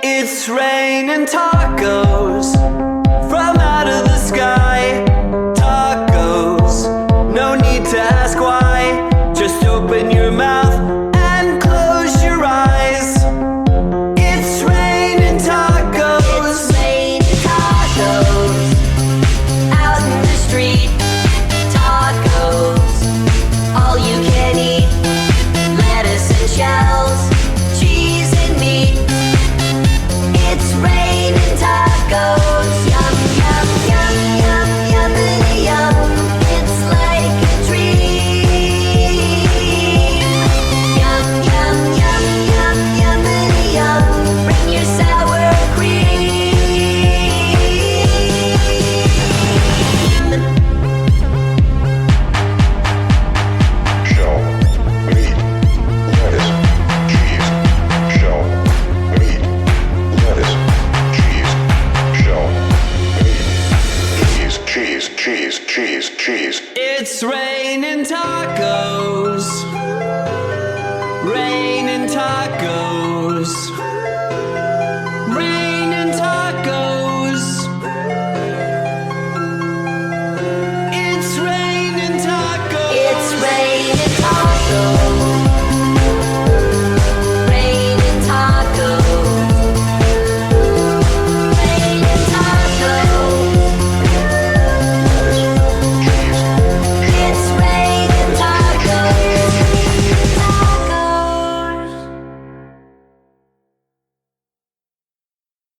It's raining tacos from out of the sky. Tacos, no need to ask why. Just open your mouth and close your eyes. It's raining tacos. It's raining tacos out in the street. Tacos, all you can eat. Lettuce and shells, cheese and meat. It's raining tacos. Yum, yum, yum, yum, yummity yum. It's like a dream. Yum, yum, yum, yum, yummity yum. Bring your sour cream. Shell, meat, lettuce, cheese. Shell, meat, lettuce, cheese. Shell, meat, cheese, cheese, cheese, cheese, cheese. It's raining tacos.